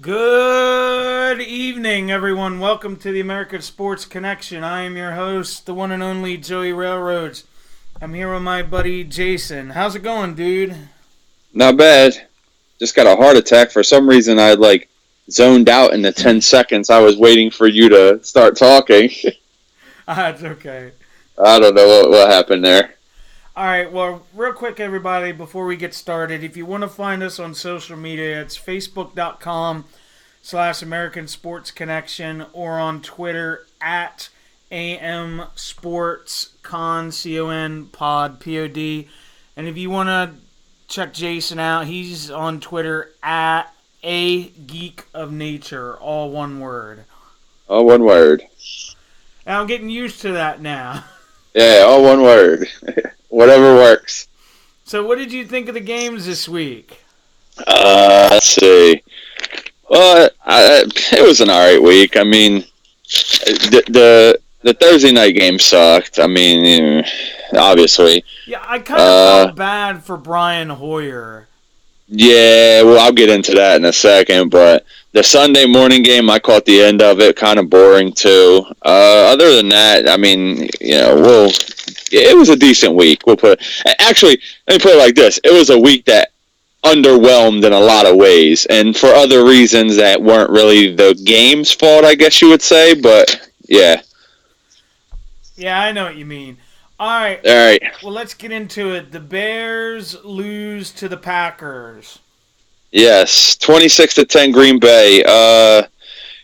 Good evening, everyone. Welcome to the American Sports Connection. I am your host, the one and only Joey Railroads. I'm here with my buddy Jason. How's it going, dude? Not bad. Just got a heart attack. For some reason, I zoned out in the 10 seconds I was waiting for you to start talking. It's okay. I don't know what happened there. All right, well, real quick, everybody, before we get started, if you want to find us on social media, it's facebook.com/American Sports Connection or on Twitter at AM Sports Con, CON, pod, POD. And if you want to check Jason out, he's on Twitter at A Geek of Nature, all one word. All one word. And I'm getting used to that now. Yeah, all one word. Whatever works. So what did you think of the games this week? Let's see. Well, it was an alright week. I mean, the Thursday night game sucked. I mean, obviously. Yeah, I kind of felt bad for Brian Hoyer. Yeah, well, I'll get into that in a second, but the Sunday morning game, I caught the end of it, kind of boring too. Other than that, I mean, it was a decent week. Actually, let me put it like this: it was a week that underwhelmed in a lot of ways, and for other reasons that weren't really the game's fault, I guess you would say. But yeah. Yeah, I know what you mean. All right. Well, let's get into it. The Bears lose to the Packers. Yes, 26-10 Green Bay.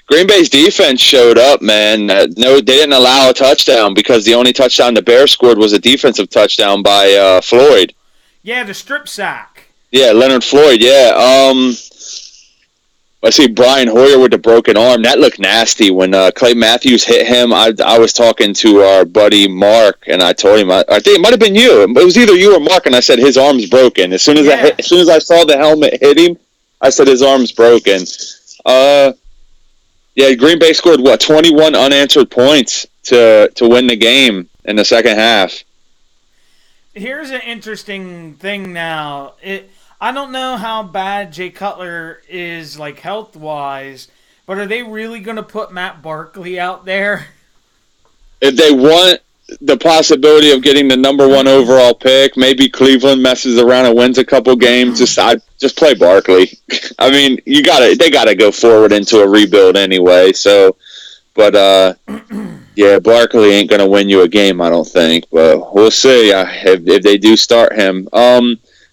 Green Bay's defense showed up, man. No, they didn't allow a touchdown because the only touchdown the Bears scored was a defensive touchdown by Floyd. Yeah, the strip sack. Yeah, Leonard Floyd, yeah. I see Brian Hoyer with the broken arm. That looked nasty. When Clay Matthews hit him, I was talking to our buddy Mark, and I told him, I think it might have been you. It was either you or Mark, and I said his arm's broken. As soon as I saw the helmet hit him, I said his arm's broken. Yeah, Green Bay scored, 21 unanswered points to win the game in the second half. Here's an interesting thing now. I don't know how bad Jay Cutler is, like, health-wise, but are they really going to put Matt Barkley out there? If they want the possibility of getting the number one overall pick, maybe Cleveland messes around and wins a couple games, just play Barkley. I mean, they gotta go forward into a rebuild anyway, so, but, yeah, Barkley ain't going to win you a game, I don't think, but we'll see if they do start him.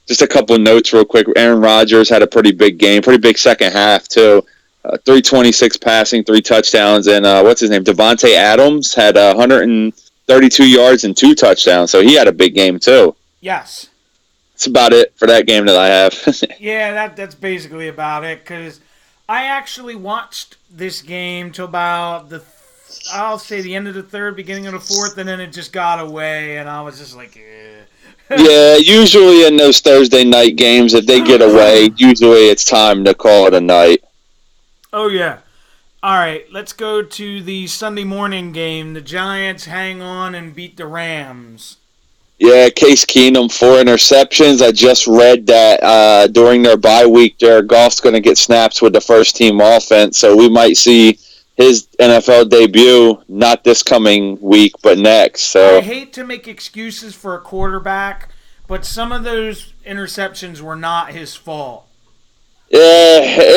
Just a couple of notes real quick. Aaron Rodgers had a pretty big game, pretty big second half, too. 326 passing, 3 touchdowns, and what's his name? Devontae Adams had 132 yards and 2 touchdowns, so he had a big game, too. Yes. That's about it for that game that I have. Yeah, that's basically about it, because I actually watched this game till about I'll say the end of the third, beginning of the fourth, and then it just got away, and I was just like, Yeah, usually in those Thursday night games, if they get away, usually it's time to call it a night. Oh, yeah. All right, let's go to the Sunday morning game. The Giants hang on and beat the Rams. Yeah, Case Keenum, 4 interceptions. I just read that during their bye week, Jared Goff's going to get snaps with the first-team offense, so we might see his NFL debut not this coming week, but next. So I hate to make excuses for a quarterback, but some of those interceptions were not his fault. Yeah,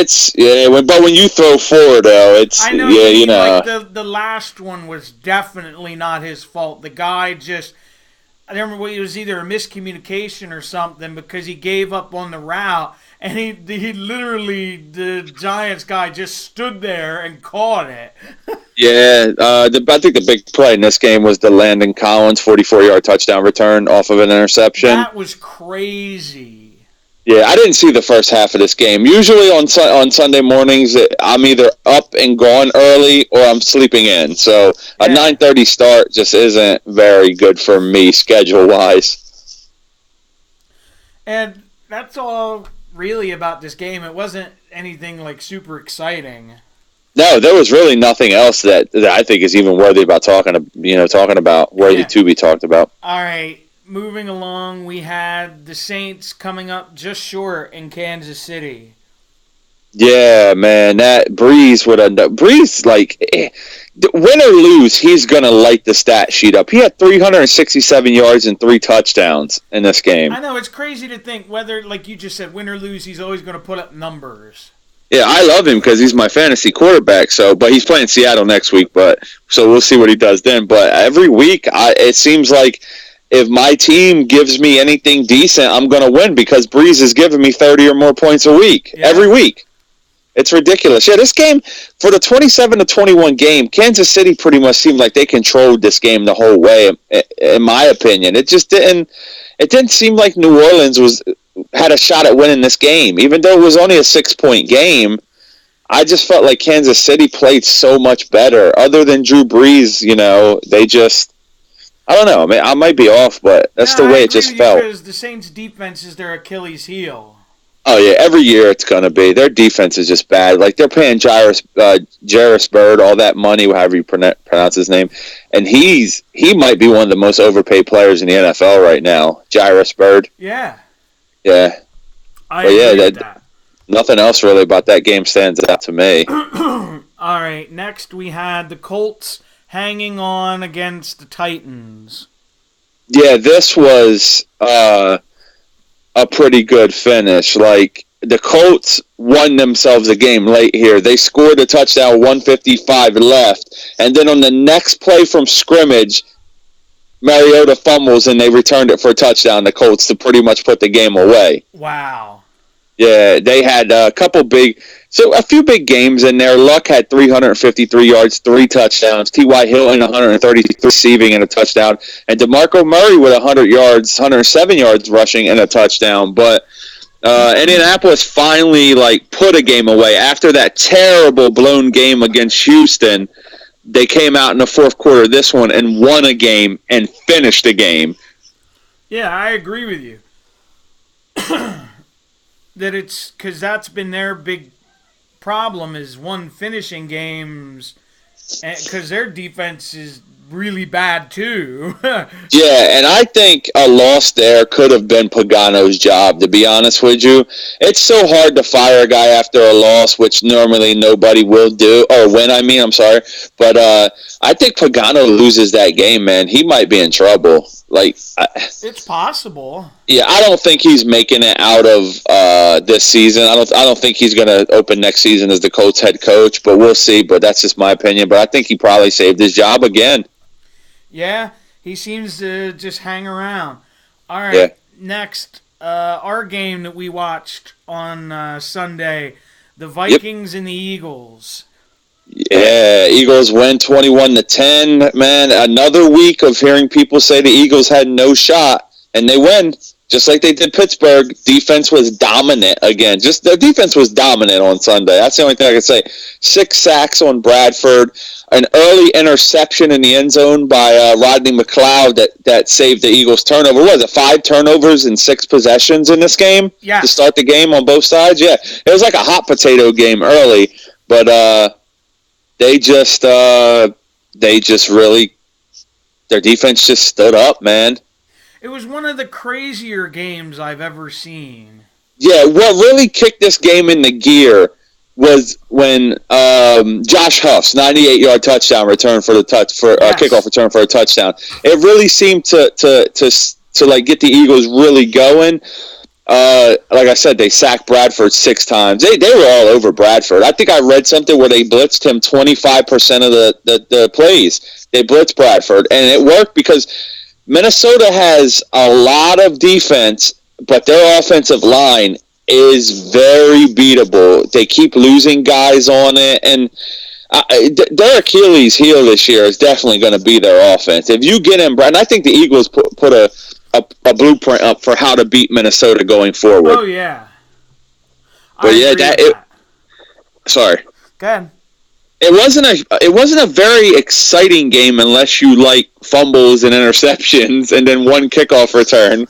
but when you throw 4, though, I know, like the last one was definitely not his fault. The guy just, I remember it was either a miscommunication or something because he gave up on the route. And he literally, the Giants guy just stood there and caught it. Yeah, I think the big play in this game was the Landon Collins 44-yard touchdown return off of an interception. That was crazy. Yeah, I didn't see the first half of this game. Usually on Sunday mornings, I'm either up and gone early or I'm sleeping in. So a 9:30 start just isn't very good for me schedule-wise. And that's all really about this game. It wasn't anything like super exciting. No, there was really nothing else that I think is even worthy about talking about, worthy to be talked about. All right, moving along, we had the Saints coming up just short in Kansas City. Yeah, man, that Breeze would end up. Breeze, like, win or lose, he's going to light the stat sheet up. He had 367 yards and 3 touchdowns in this game. I know, it's crazy to think whether, like you just said, win or lose, he's always going to put up numbers. Yeah, I love him because he's my fantasy quarterback. But he's playing Seattle next week. So we'll see what he does then. But every week, it seems like if my team gives me anything decent, I'm going to win because Breeze is giving me 30 or more points a week every week. It's ridiculous. Yeah, this game, for the 27-21 game, Kansas City pretty much seemed like they controlled this game the whole way, in my opinion. It didn't seem like New Orleans had a shot at winning this game. Even though it was only a 6-point game, I just felt like Kansas City played so much better. Other than Drew Brees, they just... I don't know. I mean, I might be off, but that's the way it just felt. Because the Saints' defense is their Achilles heel. Oh, yeah, every year it's going to be. Their defense is just bad. Like, they're paying Jairus Byrd all that money, however you pronounce his name, and he might be one of the most overpaid players in the NFL right now, Jairus Byrd. Yeah. Yeah. I agree with that. Nothing else really about that game stands out to me. All right, next we had the Colts hanging on against the Titans. Yeah, this was... a pretty good finish. Like, the Colts won themselves a game late here. They scored a touchdown, 1:55 left, and then on the next play from scrimmage, Mariota fumbles and they returned it for a touchdown, the Colts, to pretty much put the game away. Wow. Yeah, they had a few big games in there. Luck had 353 yards, 3 touchdowns. T.Y. Hilton, 133 receiving and a touchdown. And DeMarco Murray with 100 yards, 107 yards rushing and a touchdown. But Indianapolis finally, put a game away. After that terrible blown game against Houston, they came out in the fourth quarter of this one and won a game and finished a game. Yeah, I agree with you. That it's because that's been their big problem is finishing games, because their defense is really bad too. Yeah, and I think a loss there could have been Pagano's job, to be honest with you. It's so hard to fire a guy after a loss, which normally nobody will do, or win, I'm sorry. But I think Pagano loses that game, man. He might be in trouble. It's possible. Yeah, I don't think he's making it out of this season. I don't think he's going to open next season as the Colts head coach, but we'll see. But that's just my opinion. But I think he probably saved his job again. Yeah, he seems to just hang around. All right, yeah. Next, our game that we watched on Sunday, the Vikings and the Eagles. Yeah, Eagles win 21-10. Man, another week of hearing people say the Eagles had no shot, and they win. Just like they did Pittsburgh. Defense was dominant again. Just their defense was dominant on Sunday. That's the only thing I can say. 6 sacks on Bradford. An early interception in the end zone by Rodney McLeod that saved the Eagles' turnover. What was it, 5 turnovers in 6 possessions in this game? Yeah. To start the game on both sides? Yeah. It was like a hot potato game early. But they just really, their defense just stood up, man. It was one of the crazier games I've ever seen. Yeah, what really kicked this game into gear was when Josh Huff's 98-yard touchdown return for the kickoff return for a touchdown. It really seemed to get the Eagles really going. Like I said, they sacked Bradford 6 times. They were all over Bradford. I think I read something where they blitzed him 25% of the plays. They blitzed Bradford, and it worked because Minnesota has a lot of defense, but their offensive line is very beatable. They keep losing guys on it, and their Achilles heel this year is definitely going to be their offense. If you get in, and I think the Eagles put a blueprint up for how to beat Minnesota going forward. Oh yeah. But sorry. Go ahead. It wasn't a very exciting game unless you like fumbles and interceptions and then one kickoff return.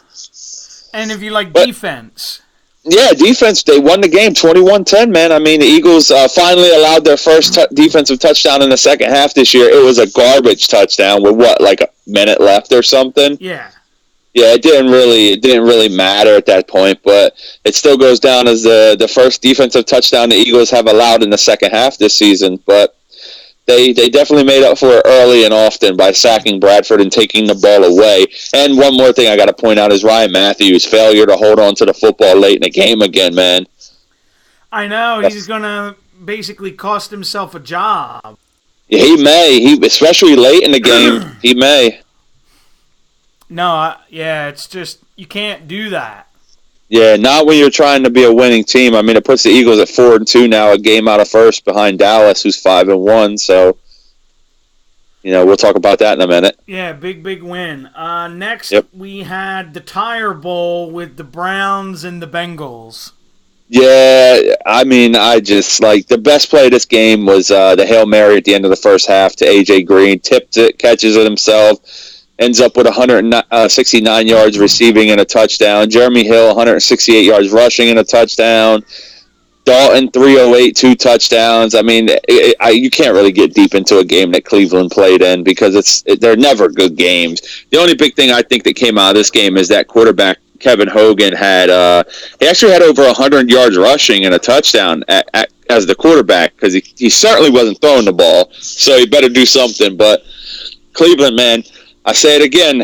And if you like defense. Yeah, defense, they won the game 21-10, man. I mean, the Eagles finally allowed their first defensive touchdown in the second half this year. It was a garbage touchdown with, a minute left or something? Yeah. Yeah, it didn't really matter at that point, but it still goes down as the first defensive touchdown the Eagles have allowed in the second half this season. But they definitely made up for it early and often by sacking Bradford and taking the ball away. And one more thing I got to point out is Ryan Matthews' failure to hold on to the football late in the game again, man. I know, he's going to basically cost himself a job. He may, especially late in the game, he may. No, it's just, you can't do that. Yeah, not when you're trying to be a winning team. I mean, it puts the Eagles at 4-2 now, a game out of first behind Dallas, who's 5-1. So, we'll talk about that in a minute. Yeah, big win. Next, we had the Tire Bowl with the Browns and the Bengals. Yeah, I mean, the best play of this game was the Hail Mary at the end of the first half to A.J. Green. Tipped it, catches it himself. Ends up with 169 yards receiving and a touchdown. Jeremy Hill, 168 yards rushing and a touchdown. Dalton, 308, 2 touchdowns. I mean, you can't really get deep into a game that Cleveland played in because they're never good games. The only big thing I think that came out of this game is that quarterback, Kevin Hogan, he actually had over 100 yards rushing and a touchdown as the quarterback because he certainly wasn't throwing the ball, so he better do something. But Cleveland, man, I say it again,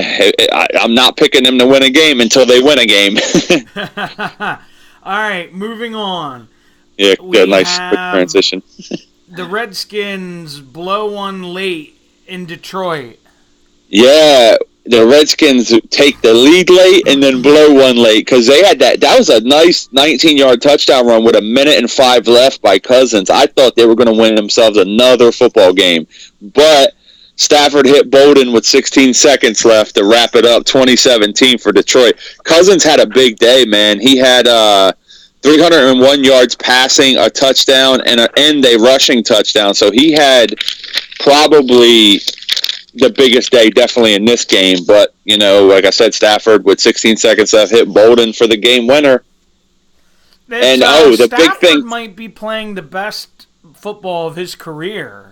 I'm not picking them to win a game until they win a game. All right, moving on. Yeah, good, nice quick transition. The Redskins blow one late in Detroit. Yeah, the Redskins take the lead late and then blow one late because they had that was a nice 19-yard touchdown run with 1:05 left by Cousins. I thought they were going to win themselves another football game, but Stafford hit Bolden with 16 seconds left to wrap it up, 2017 for Detroit. Cousins had a big day, man. He had 301 yards passing, a touchdown, and a rushing touchdown. So he had probably the biggest day definitely in this game. But, like I said, Stafford with 16 seconds left hit Bolden for the game winner. The Stafford big thing might be playing the best football of his career.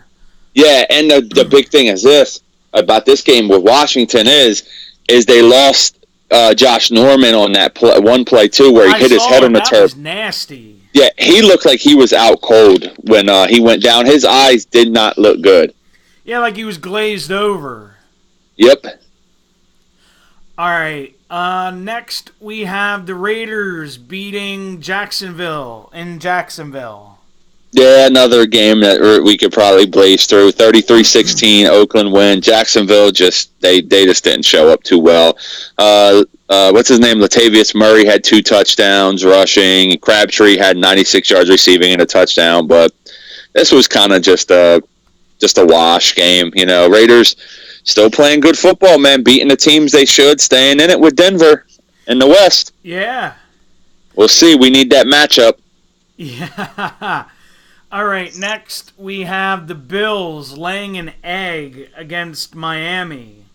Yeah, and the big thing is this about this game with Washington is they lost Josh Norman on that one play too, where he hit his head on the turf. That was nasty. Yeah, he looked like he was out cold when he went down. His eyes did not look good. Yeah, like he was glazed over. Yep. All right. Next, we have the Raiders beating Jacksonville in Jacksonville. Yeah, another game that we could probably blaze through. 33-16, Oakland win. Jacksonville they just didn't show up too well. What's his name? Latavius Murray had 2 touchdowns rushing. Crabtree had 96 yards receiving and a touchdown. But this was kind of just a wash game. Raiders still playing good football, man. Beating the teams they should. Staying in it with Denver in the West. Yeah. We'll see. We need that matchup. Yeah. All right, next we have the Bills laying an egg against Miami.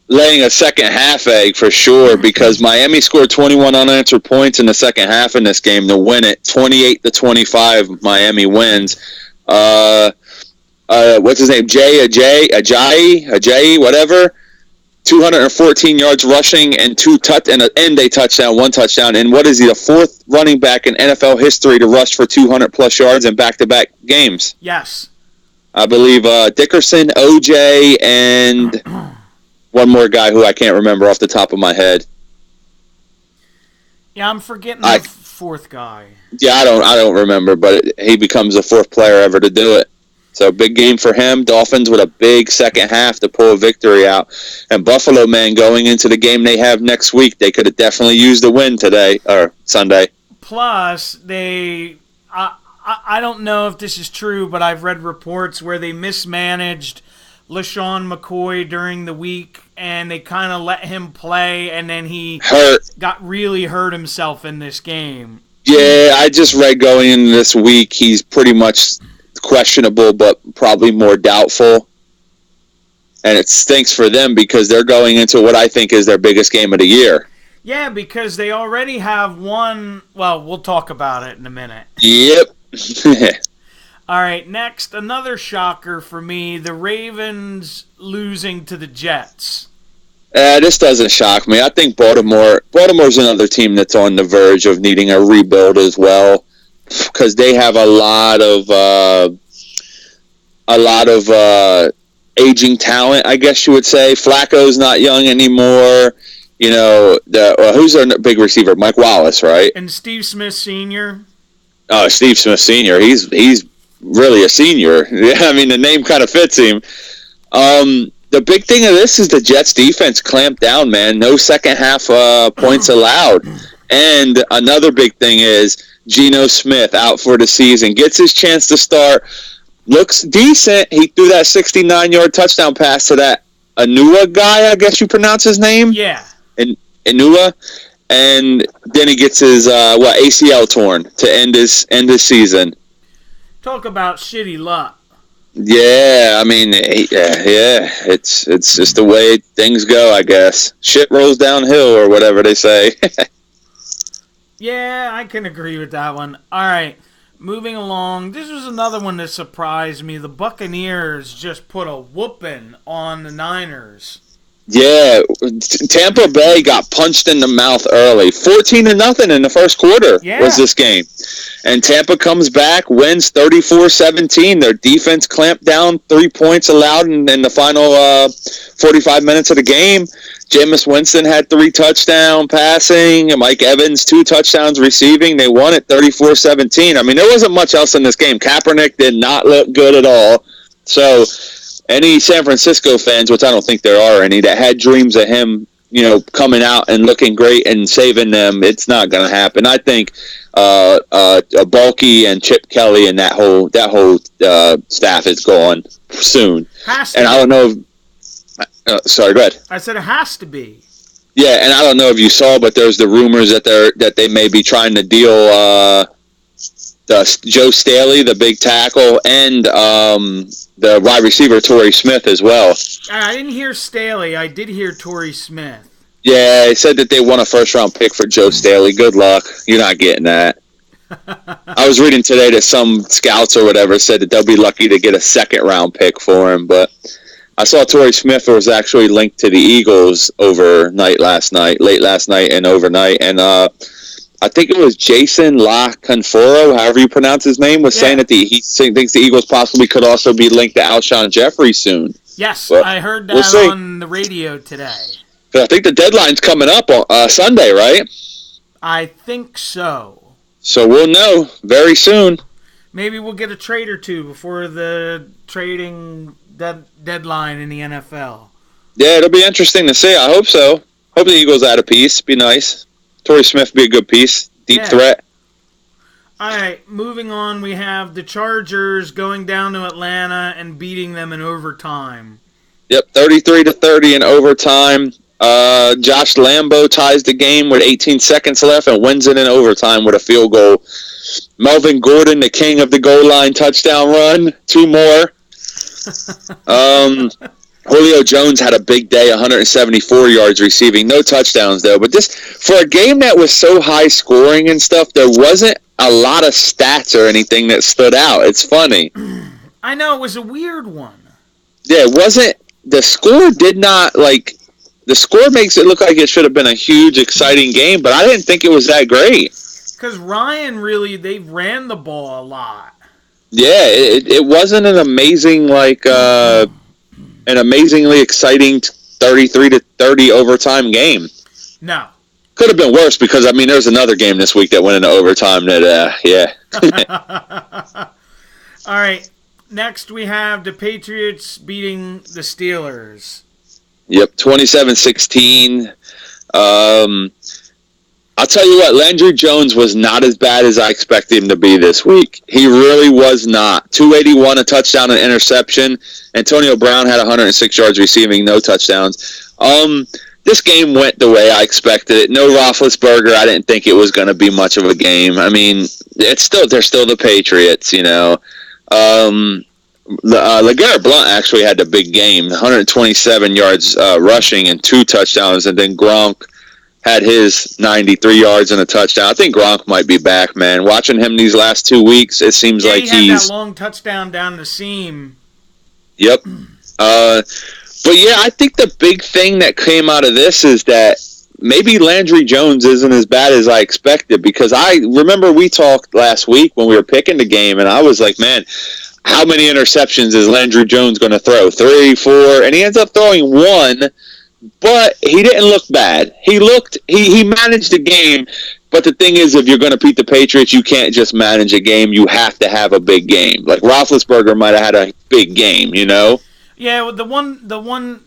Laying a second half egg for sure because Miami scored 21 unanswered points in the second half in this game to win it. 28-25, Miami wins. What's his name? Ajayi, whatever. 214 yards rushing and a touchdown, 1 touchdown. And what is he, the 4th running back in NFL history to rush for 200-plus yards in back-to-back games? Yes. I believe Dickerson, OJ, and one more guy who I can't remember off the top of my head. Yeah, I'm forgetting the 4th guy. Yeah, I don't remember, but he becomes the 4th player ever to do it. So big game for him. Dolphins with a big second half to pull a victory out. And Buffalo, man, going into the game they have next week, they could have definitely used a win today or Sunday. Plus, I don't know if this is true, but I've read reports where they mismanaged LaShawn McCoy during the week, and they kind of let him play, and then he got really hurt himself in this game. Yeah, I just read going into this week, he's pretty much questionable, but probably more doubtful. And it stinks for them because they're going into what I think is their biggest game of the year. Yeah, because they already have one. Well, we'll talk about it in a minute. Yep. All right, next, another shocker for me, the Ravens losing to the Jets. This doesn't shock me. I think Baltimore's another team that's on the verge of needing a rebuild as well, because they have a lot of aging talent, I guess you would say. Flacco's not young anymore. You know, who's their big receiver? Mike Wallace, right? And Steve Smith Sr. Oh, Steve Smith Sr. He's really a senior. Yeah, I mean, the name kind of fits him. The big thing of this is the Jets defense clamped down, man. No second half points allowed. And another big thing is Geno Smith out for the season. Gets his chance to start. Looks decent. He threw that 69-yard touchdown pass to that Anua guy, I guess you pronounce his name? Yeah. Anua. And then he gets his ACL torn to end his season. Talk about shitty luck. Yeah, I mean, it's just the way things go, I guess. Shit rolls downhill, or whatever they say. Yeah, I can agree with that one. All right, moving along. This was another one that surprised me. The Buccaneers just put a whooping on the Niners. Yeah, Tampa Bay got punched in the mouth early. 14-0 in the first quarter was this game. And Tampa comes back, wins 34-17. Their defense clamped down, 3 points allowed in the final 45 minutes of the game. Jameis Winston had 3 touchdowns passing. Mike Evans, 2 touchdowns receiving. They won it 34-17. I mean, there wasn't much else in this game. Kaepernick did not look good at all. So any San Francisco fans, which I don't think there are any, that had dreams of him, coming out and looking great and saving them, it's not going to happen. I think Bulky and Chip Kelly and that whole staff is gone soon. And I don't know if, sorry, go ahead. I said it has to be. Yeah, and I don't know if you saw, but there's the rumors that they may be trying to deal Joe Staley, the big tackle, and the wide receiver Torrey Smith as well. I didn't hear Staley. I did hear Torrey Smith. Yeah, they said that they won a first-round pick for Joe Staley. Good luck. You're not getting that. I was reading today that some scouts or whatever said that they'll be lucky to get a second-round pick for him, but I saw Torrey Smith was actually linked to the Eagles late last night and overnight, and I think it was Jason La Canfora, however you pronounce his name, was saying that he thinks the Eagles possibly could also be linked to Alshon Jeffrey soon. Yes, but I heard that on the radio today. I think the deadline's coming up on Sunday, right? I think so. So we'll know very soon. Maybe we'll get a trade or two before the trading deadline in the NFL. Yeah, it'll be interesting to see. I hope so. Hope the Eagles add a piece. Be nice. Torrey Smith be a good piece. Deep threat. All right, moving on. We have the Chargers going down to Atlanta and beating them in overtime. Yep, 33-30 in overtime. Josh Lambo ties the game with 18 seconds left and wins it in overtime with a field goal. Melvin Gordon, the king of the goal line touchdown run. 2 more. Julio Jones had a big day, 174 yards receiving. No touchdowns, though. But for a game that was so high scoring and stuff, there wasn't a lot of stats or anything that stood out. It's funny. I know, it was a weird one. Yeah, it wasn't. The score did not, the score makes it look like it should have been a huge, exciting game, but I didn't think it was that great. Because Ryan they ran the ball a lot. Yeah, it wasn't an amazing, an amazingly exciting 33-30 overtime game. No. Could have been worse because, there's another game this week that went into overtime that, All right. Next, we have the Patriots beating the Steelers. Yep, 27-16. I'll tell you what, Landry Jones was not as bad as I expected him to be this week. He really was not. 281, a touchdown, and interception. Antonio Brown had 106 yards receiving, no touchdowns. This game went the way I expected it. No Roethlisberger. I didn't think it was going to be much of a game. They're still the Patriots, LeGarrette Blount actually had the big game, 127 yards rushing and 2 touchdowns, and then Gronk had his 93 yards and a touchdown. I think Gronk might be back, man. Watching him these last 2 weeks, it seems like he had that long touchdown down the seam. Yep. But yeah, I think the big thing that came out of this is that maybe Landry Jones isn't as bad as I expected, because I remember we talked last week when we were picking the game, and I was like, man, how many interceptions is Landry Jones going to throw? 3, 4, and he ends up throwing 1, but he didn't look bad. He managed the game, but the thing is, if you're going to beat the Patriots, you can't just manage a game. You have to have a big game. Like Roethlisberger might have had a big game, you know? Yeah, the one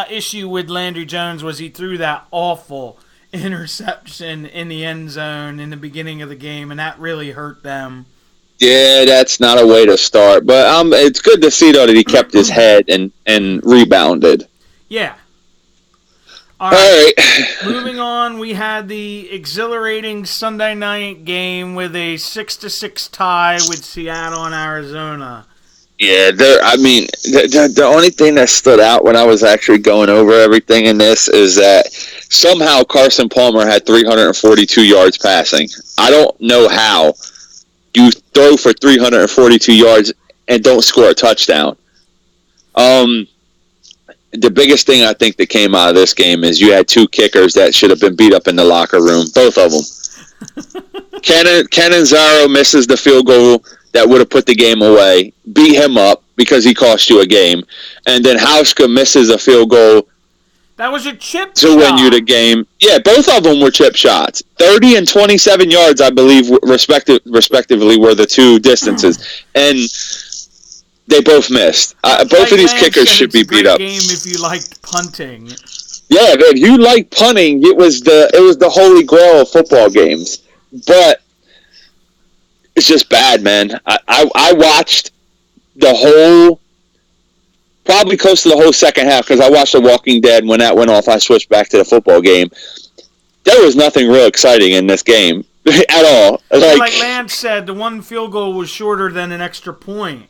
issue with Landry Jones was he threw that awful interception in the end zone in the beginning of the game, and that really hurt them. Yeah, that's not a way to start. But it's good to see, though, that he kept his head and rebounded. Yeah. All right. Moving on, we had the exhilarating Sunday night game with a 6-6 tie with Seattle and Arizona. Yeah, the only thing that stood out when I was actually going over everything in this is that somehow Carson Palmer had 342 yards passing. I don't know how you throw for 342 yards and don't score a touchdown. The biggest thing I think that came out of this game is you had 2 kickers that should have been beat up in the locker room, both of them. Cannizzaro misses the field goal that would have put the game away, beat him up because he cost you a game, and then Hauschka misses a field goal. That was a chip to shot. Win you the game. Yeah, both of them were chip shots. 30 and 27 yards, I believe, respectively, were the 2 distances, and they both missed. Both of these kickers should be beat up. Game if you liked punting. Yeah, if you like punting, it was the holy grail of football games. But it's just bad, man. I watched the whole, probably close to the whole second half, because I watched The Walking Dead. When that went off, I switched back to the football game. There was nothing real exciting in this game at all. Like Lance said, the one field goal was shorter than an extra point.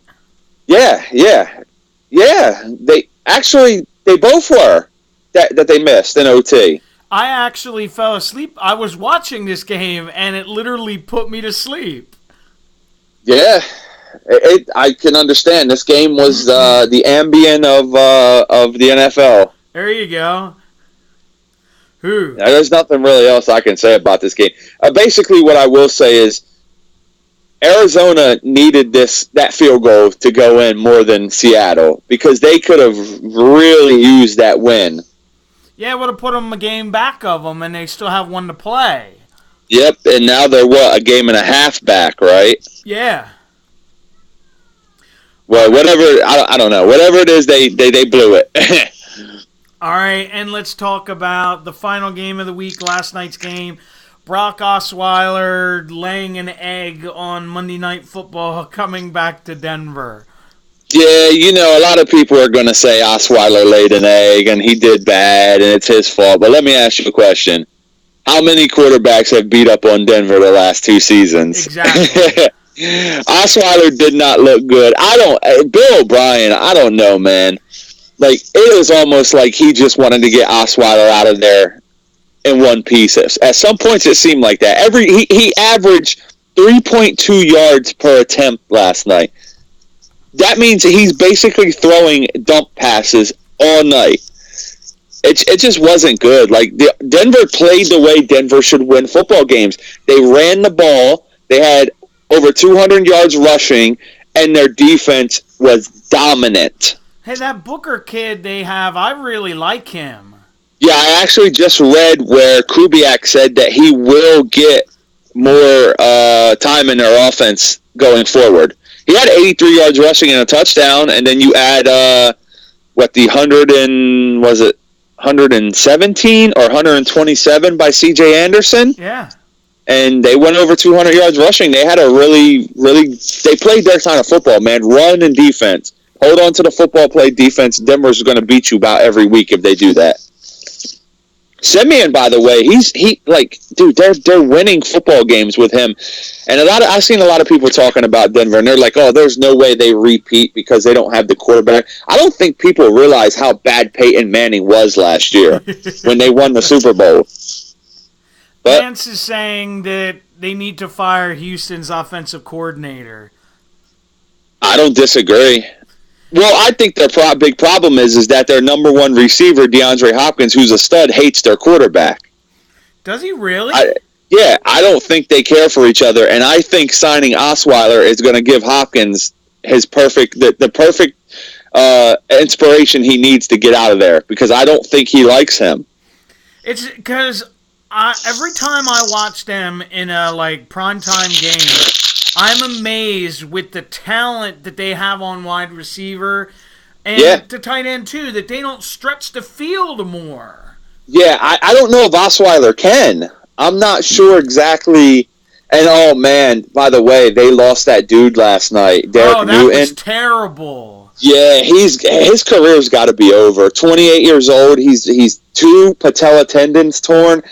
Yeah. They both were that they missed in OT. I actually fell asleep. I was watching this game, and it literally put me to sleep. Yeah, I can understand. This game was the Ambien of the NFL. There you go. Now, there's nothing really else I can say about this game. Basically, what I will say is Arizona needed that field goal to go in more than Seattle, because they could have really used that win. Yeah, it would have put them a game back of them, and they still have one to play. Yep, and now they're, a game and a half back, right? Yeah. Well, whatever, I don't know. Whatever it is, they blew it. All right, and let's talk about the final game of the week, last night's game. Brock Osweiler laying an egg on Monday Night Football, coming back to Denver. Yeah, a lot of people are going to say Osweiler laid an egg and he did bad and it's his fault. But let me ask you a question. How many quarterbacks have beat up on Denver the last 2 seasons? Exactly. Osweiler did not look good. Bill O'Brien, I don't know, man. Like, it was almost like he just wanted to get Osweiler out of there in one piece. At some points, it seemed like that. He averaged 3.2 yards per attempt last night. That means he's basically throwing dump passes all night. It just wasn't good. Like, Denver played the way Denver should win football games. They ran the ball. They had over 200 yards rushing, and their defense was dominant. Hey, that Booker kid they have, I really like him. Yeah, I actually just read where Kubiak said that he will get more time in their offense going forward. He had 83 yards rushing and a touchdown, and then you add the 117 or 127 by C.J. Anderson. Yeah. And they went over 200 yards rushing. They had a really, they played their kind of football, man. Run and defense. Hold on to the football, play defense. Denver's going to beat you about every week if they do that. Simeon, by the way, they're winning football games with him. And I've seen a lot of people talking about Denver, and they're like, oh, there's no way they repeat because they don't have the quarterback. I don't think people realize how bad Peyton Manning was last year when they won the Super Bowl. But Lance is saying that they need to fire Houston's offensive coordinator. I don't disagree. Well, I think their big problem is that their number one receiver, DeAndre Hopkins, who's a stud, hates their quarterback. Does he really? Yeah, I don't think they care for each other, and I think signing Osweiler is going to give Hopkins his perfect inspiration he needs to get out of there, because I don't think he likes him. It's because every time I watch them in a primetime game, I'm amazed with the talent that they have on wide receiver and the tight end too, that they don't stretch the field more. Yeah, I don't know if Osweiler can. I'm not sure exactly. And oh man, by the way, they lost that dude last night, Derek Newton. That was terrible. Yeah, his career's got to be over. 28 years old. He's 2 patella tendons torn.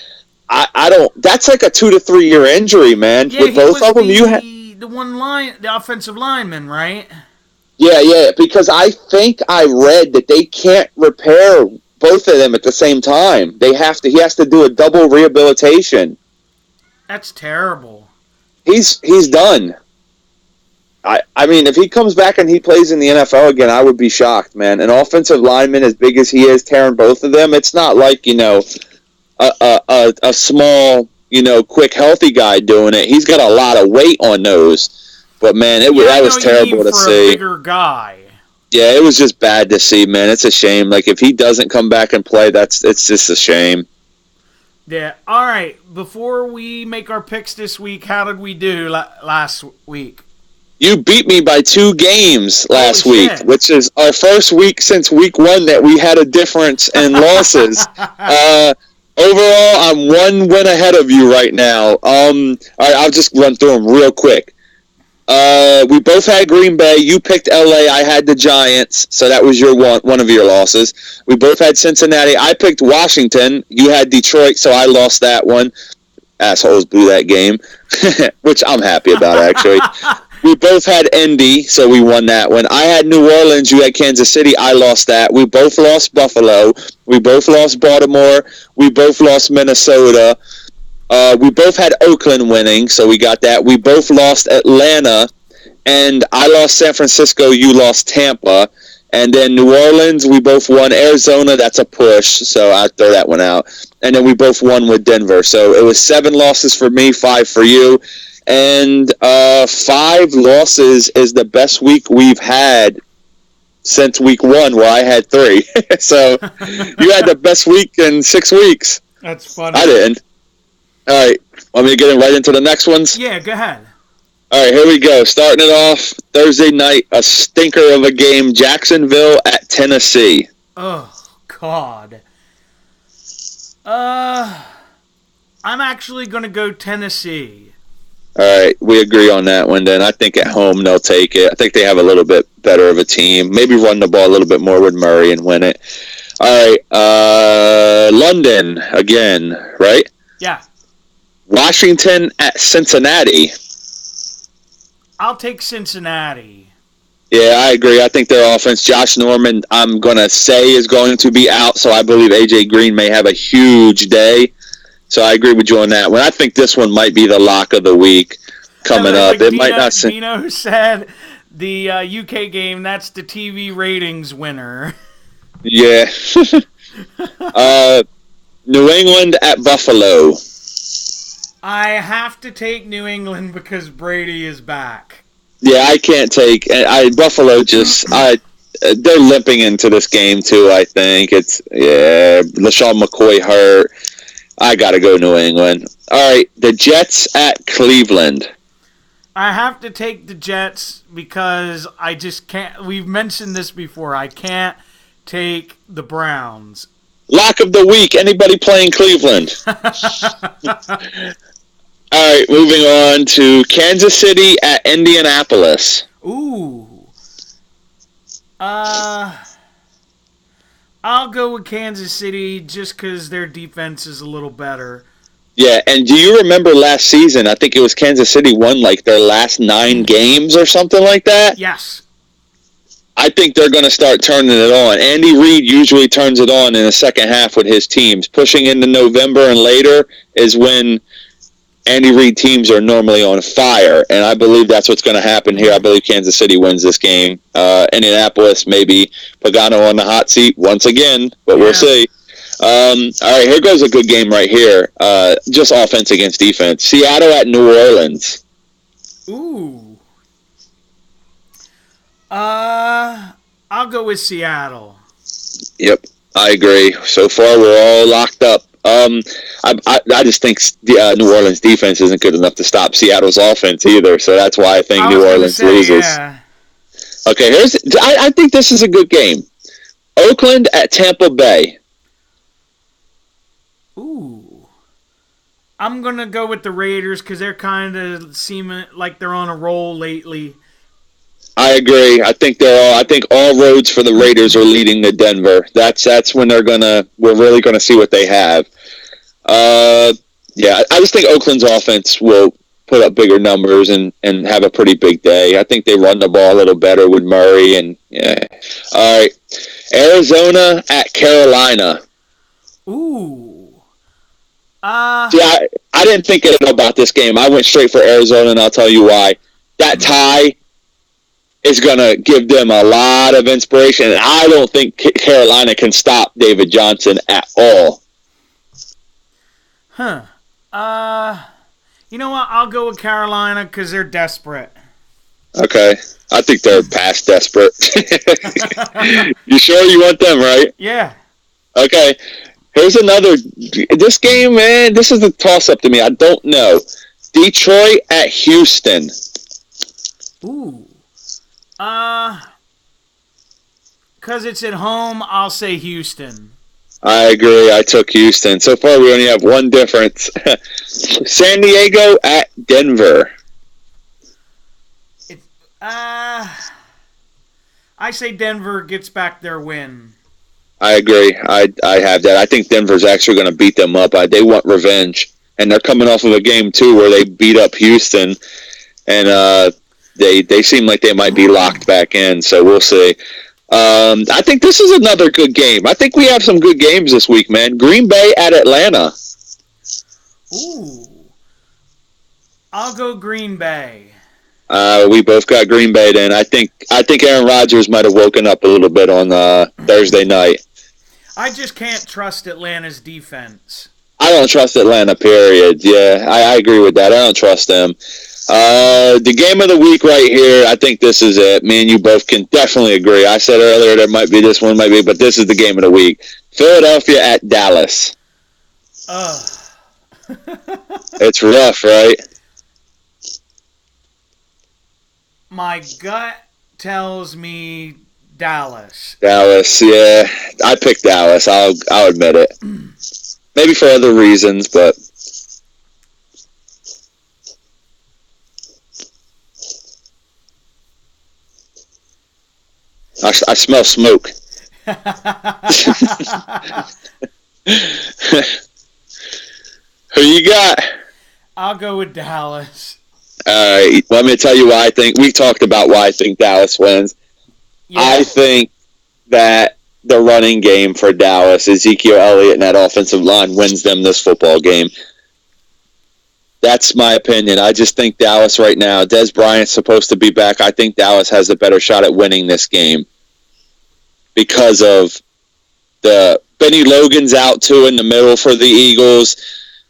I don't. That's like a 2 to 3 year injury, man. Yeah, with both of them, the offensive lineman, right? Yeah. Because I think I read that they can't repair both of them at the same time. He has to do a double rehabilitation. That's terrible. He's done. I mean, if he comes back and he plays in the NFL again, I would be shocked, man. An offensive lineman as big as he is, tearing both of them, it's not like, a small, quick, healthy guy doing it. He's got a lot of weight on those. But, man, that was terrible to see. A bigger guy. Yeah, it was just bad to see, man. It's a shame. Like, if he doesn't come back and play, it's just a shame. Yeah. All right. Before we make our picks this week, how did we do last week? You beat me by 2 games last week, which is our first week since week 1 that we had a difference in losses. Overall, I'm 1 win ahead of you right now. All right, I'll just run through them real quick. We both had Green Bay. You picked LA. I had the Giants, so that was your one of your losses. We both had Cincinnati. I picked Washington. You had Detroit, so I lost that one. Assholes blew that game, which I'm happy about, actually. We both had Indy, so we won that one. I had New Orleans. You had Kansas City. I lost that. We both lost Buffalo. We both lost Baltimore. We both lost Minnesota. We both had Oakland winning, so we got that. We both lost Atlanta, and I lost San Francisco. You lost Tampa. And then New Orleans, we both won. Arizona, that's a push, so I throw that one out. And then we both won with Denver. So it was 7 losses for me, 5 for you. And 5 losses is the best week we've had since week 1, where I had 3. So you had the best week in 6 weeks. That's funny. I didn't. All right. Want me to get right into the next ones? Yeah, go ahead. All right, here we go. Starting it off, Thursday night, a stinker of a game, Jacksonville at Tennessee. Oh, God. I'm actually going to go Tennessee. All right, we agree on that one then. I think at home they'll take it. I think they have a little bit better of a team. Maybe run the ball a little bit more with Murray and win it. All right, London again, right? Yeah. Washington at Cincinnati. I'll take Cincinnati. Yeah, I agree. I think their offense, Josh Norman, I'm going to say is going to be out, so I believe A.J. Green may have a huge day. So I agree with you on that one. I think this one might be the lock of the week coming up. It might not seem... Dino said the UK game, that's the TV ratings winner. Yeah. New England at Buffalo. I have to take New England because Brady is back. Yeah, I can't take Buffalo. They're limping into this game too. I think LaShawn McCoy hurt. I gotta go New England. All right, the Jets at Cleveland. I have to take the Jets because I just can't. We've mentioned this before. I can't take the Browns. Lock of the week. Anybody playing Cleveland? All right, moving on to Kansas City at Indianapolis. Ooh. I'll go with Kansas City just because their defense is a little better. Yeah, and do you remember last season? I think it was Kansas City won like their last 9 games or something like that. Yes. I think they're going to start turning it on. Andy Reid usually turns it on in the second half with his teams. Pushing into November and later is when Andy Reid teams are normally on fire, and I believe that's what's going to happen here. I believe Kansas City wins this game. Indianapolis, maybe Pagano on the hot seat once again, but we'll see. All right, here goes a good game right here. Just offense against defense. Seattle at New Orleans. Ooh. I'll go with Seattle. Yep, I agree. So far, we're all locked up. I just think New Orleans defense isn't good enough to stop Seattle's offense either, so that's why I think New Orleans loses. Yeah. Okay, I think this is a good game. Oakland at Tampa Bay. Ooh. I'm going to go with the Raiders because they're kind of seeming like they're on a roll lately. I agree. I think all roads for the Raiders are leading to Denver. That's when we're really gonna see what they have. Yeah, I just think Oakland's offense will put up bigger numbers and have a pretty big day. I think they run the ball a little better with Murray and yeah. All right, Arizona at Carolina. Ooh. Yeah, I didn't think at all about this game. I went straight for Arizona, and I'll tell you why. That tie is going to give them a lot of inspiration. And I don't think Carolina can stop David Johnson at all. Huh. You know what? I'll go with Carolina because they're desperate. Okay. I think they're past desperate. You sure you want them, right? Yeah. Okay. Here's another. This game, man, this is a toss-up to me. I don't know. Detroit at Houston. Ooh. Because it's at home, I'll say Houston. I agree. I took Houston. So far, we only have one difference. San Diego at Denver. I say Denver gets back their win. I agree. I have that. I think Denver's actually going to beat them up. They want revenge. And they're coming off of a game, too, where they beat up Houston. And they seem like they might be locked back in, so we'll see. I think this is another good game. I think we have some good games this week, man. Green Bay at Atlanta. Ooh. I'll go Green Bay. We both got Green Bay then. I think Aaron Rodgers might have woken up a little bit on Thursday night. I just can't trust Atlanta's defense. I don't trust Atlanta, period. Yeah, I agree with that. I don't trust them. The game of the week right here, I think this is it. Me and you both can definitely agree. I said earlier there might be this one, might be, but this is the game of the week. Philadelphia at Dallas. It's rough, right? My gut tells me Dallas. Dallas, yeah. I picked Dallas. I'll admit it. Maybe for other reasons, but I smell smoke. Who you got? I'll go with Dallas. Let me tell you why I think. We talked about why I think Dallas wins. Yeah. I think that the running game for Dallas, Ezekiel Elliott and that offensive line wins them this football game. That's my opinion. I just think Dallas right now, Dez Bryant's supposed to be back. I think Dallas has a better shot at winning this game because of the Benny Logan's out too in the middle for the Eagles.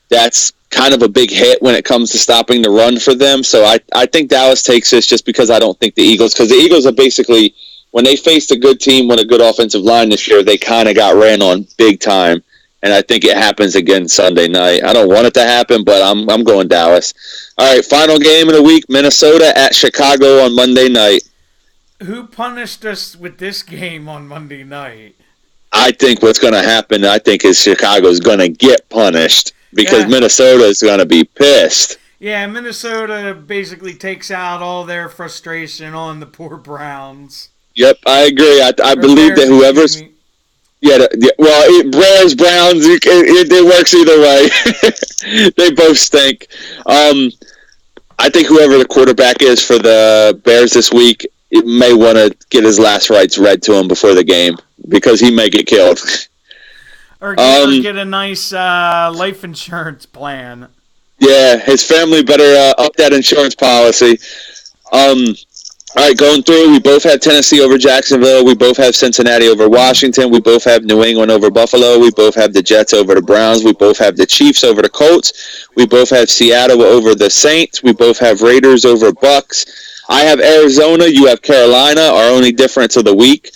That's kind of a big hit when it comes to stopping the run for them. So I think Dallas takes this just because I don't think the Eagles, because the Eagles are basically, when they faced a good team with a good offensive line this year, they kind of got ran on big time. And I think it happens again Sunday night. I don't want it to happen, but I'm going Dallas. All right, final game of the week, Minnesota at Chicago on Monday night. Who punished us with this game on Monday night? I think what's going to happen, is Chicago's going to get punished because Minnesota's going to be pissed. Yeah, Minnesota basically takes out all their frustration on the poor Browns. Yep, I agree. I believe that whoever's... Yeah, well, Bears, Browns, it works either way. They both stink. I think whoever the quarterback is for the Bears this week may want to get his last rites read to him before the game because he may get killed. Or get a nice life insurance plan. Yeah, his family better up that insurance policy. All right, going through, we both have Tennessee over Jacksonville. We both have Cincinnati over Washington. We both have New England over Buffalo. We both have the Jets over the Browns. We both have the Chiefs over the Colts. We both have Seattle over the Saints. We both have Raiders over Bucks. I have Arizona. You have Carolina, our only difference of the week.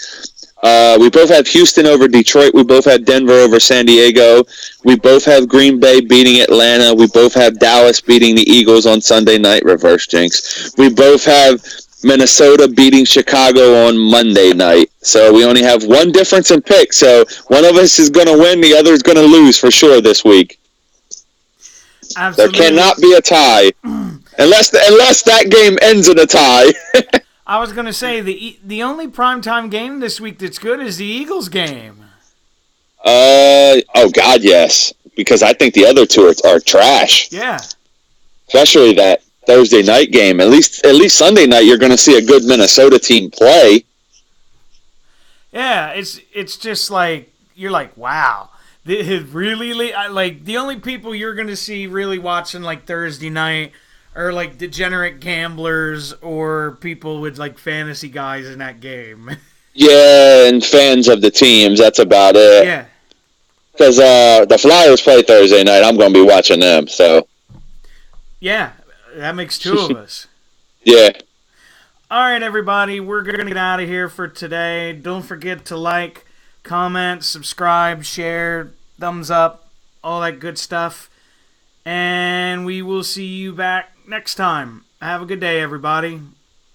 We both have Houston over Detroit. We both have Denver over San Diego. We both have Green Bay beating Atlanta. We both have Dallas beating the Eagles on Sunday night, reverse jinx. We both have Minnesota beating Chicago on Monday night. So we only have one difference in picks. So one of us is going to win, the other is going to lose for sure this week. Absolutely. There cannot be a tie. Unless that game ends in a tie. I was going to say, the only primetime game this week that's good is the Eagles game. Oh, God, yes. Because I think the other two are trash. Yeah. Especially that Thursday night game. At least Sunday night, you're going to see a good Minnesota team play. Yeah, it's just like, you're like, wow. Really, like, the only people you're going to see really watching, like, Thursday night are, like, degenerate gamblers or people with, like, fantasy guys in that game. Yeah, and fans of the teams. That's about it. Yeah. Because the Flyers play Thursday night. I'm going to be watching them, so. Yeah, that makes two of us. Yeah. All right, everybody, we're going to get out of here for today. Don't forget to like, comment, subscribe, share, thumbs up, all that good stuff. And we will see you back next time. Have a good day, everybody.